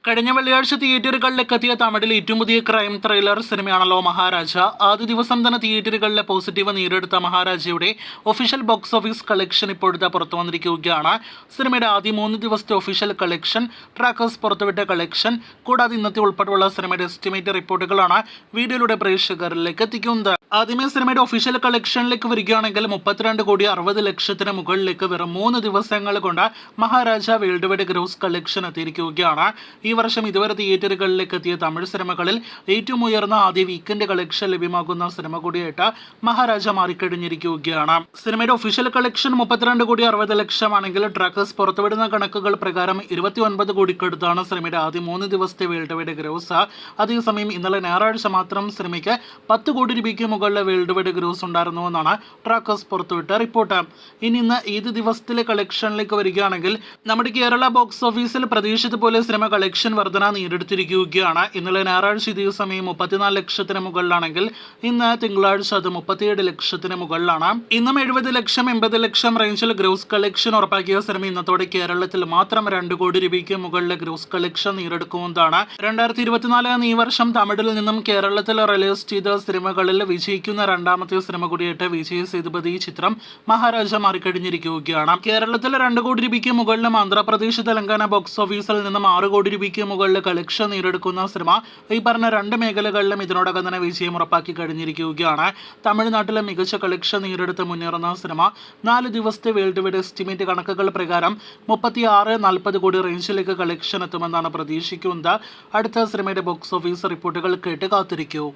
കഴിഞ്ഞ വെള്ളിയാഴ്ച തിയേറ്ററുകളിലേക്ക് എത്തിയ തമിഴിൽ ഏറ്റവും പുതിയ ക്രൈം ത്രില്ലർ സിനിമയാണല്ലോ മഹാരാജ. ആദ്യ ദിവസം തന്നെ തിയേറ്ററുകളിലെ പോസിറ്റീവ് നേടിയെടുത്ത മഹാരാജയുടെ ഒഫീഷ്യൽ ബോക്സ് ഓഫീസ് കളക്ഷൻ ഇപ്പോഴത്തെ പുറത്തു വന്നിരിക്കുകയാണ്. സിനിമയുടെ ആദ്യ 3 ദിവസത്തെ ഒഫീഷ്യൽ കളക്ഷൻ, ട്രാക്കേഴ്സ് പുറത്തുവിട്ട കളക്ഷൻ, കൂടാതെ ഇന്നത്തെ ഉൾപ്പെടെയുള്ള സിനിമയുടെ എസ്റ്റിമേറ്റ് റിപ്പോർട്ടുകളാണ് വീഡിയോയിലൂടെ പ്രേക്ഷകരിലേക്ക് എത്തിക്കുന്നത്. ആദ്യമേ സിനിമയുടെ ഒഫീഷ്യൽ കളക്ഷനിലേക്ക് വരികയാണെങ്കിൽ 32 കോടി 60 ലക്ഷത്തിന് മുകളിലേക്ക് വെറും 3 ദിവസങ്ങൾ കൊണ്ട് Maharaja world wide gross collection എത്തിയിരിക്കുകയാണ്. ഈ വർഷം ഇതുവരെ തിയേറ്ററുകളിലേക്ക് എത്തിയ തമിഴ് സിനിമകളിൽ ഏറ്റവും ഉയർന്ന ആദ്യ വീക്കെൻഡ് കളക്ഷൻ ലഭ്യമാകുന്ന സിനിമ കൂടിയായിട്ട് മഹാരാജ മാറിക്കഴിഞ്ഞിരിക്കുകയാണ്. സിനിമയുടെ ഒഫീഷ്യൽ കളക്ഷൻ 32 കോടി 60 ലക്ഷമാണെങ്കിൽ ട്രാക്കേഴ്സ് പുറത്തുവിടുന്ന കണക്കുകൾ പ്രകാരം 29 കോടിക്കടുത്താണ് സിനിമയുടെ ആദ്യ 3 ദിവസത്തെ വേൾഡ് വൈഡ് ഗ്രോസ്. അതേസമയം ഇന്നലെ ഞായറാഴ്ച മാത്രം സിനിമയ്ക്ക് 10 കോടി രൂപയ്ക്ക് മുകളിലെ വേൾഡ് വൈഡ് ഗ്രോസ് ഉണ്ടായിരുന്നുവെന്നാണ് ട്രാക്കേഴ്സ് പുറത്തുവിട്ട റിപ്പോർട്ട്. ഇന്ന് ഏത് ദിവസത്തിലെ കളക്ഷനിലേക്ക് വരികയാണെങ്കിൽ നമ്മുടെ കേരള ബോക്സ് ഓഫീസിൽ പ്രതീക്ഷിച്ചതുപോലെ സിനിമ കളക്ഷൻ വർധന നേടിയെടുത്തിരിക്കുകയാണ്. ഇന്നലെ ഞായറാഴ്ച ഇതേ സമയം 34 ലക്ഷത്തിന് മുകളിലാണെങ്കിൽ ഇന്ന് തിങ്കളാഴ്ച അത് 37 ലക്ഷത്തിന് മുകളിലാണ്. ഇന്നും 70 ലക്ഷം 80 ലക്ഷം റേഞ്ചിൽ ഗ്രോസ് കളക്ഷൻ ഉറപ്പാക്കിയ സിനിമ ഇന്നത്തോടെ കേരളത്തിൽ മാത്രം 2 കോടി രൂപയ്ക്ക് മുകളിലെ ഗ്രോസ് കളക്ഷൻ നേടിയെടുക്കുന്നതാണ്. 2024 ഈ വർഷം തമിഴിൽ നിന്നും കേരളത്തിൽ റിലീസ് ചെയ്ത സിനിമകളിൽ വിജയിക്കുന്ന രണ്ടാമത്തെ സിനിമ കൂടിയായിട്ട് വിജയ് സേതുപതി ചിത്രം മഹാരാജ മാറിക്കഴിഞ്ഞിരിക്കുകയാണ്. കേരളത്തിൽ 2 കോടി രൂപയ്ക്ക് മുകളിലും ആന്ധ്രാപ്രദേശ് തെലങ്കാന ബോക്സ് ഓഫീസിൽ നിന്നും 6 കോടി രൂപയ്ക്ക് മുകളിൽ കളക്ഷൻ നേടിയെടുക്കുന്ന സിനിമ ഈ പറഞ്ഞ 2 മേഖലകളിലും ഇതിനോടകം തന്നെ വിജയം ഉറപ്പാക്കി കഴിഞ്ഞിരിക്കുകയാണ്. തമിഴ്നാട്ടിലെ മികച്ച കളക്ഷൻ നേടിയെടുത്ത് മുന്നേറുന്ന സിനിമ 4 ദിവസത്തെ വേൾഡ് വൈഡ് എസ്റ്റിമേറ്റ് കണക്കുകൾ പ്രകാരം 36-40 കോടി റേഞ്ചിലേക്ക് കളക്ഷൻ എത്തുമെന്നാണ് പ്രതീക്ഷിക്കുന്നത്. അടുത്ത സിനിമയുടെ ബോക്സ് ഓഫീസ് റിപ്പോർട്ടുകൾ കേട്ട് കാത്തിരിക്കൂ.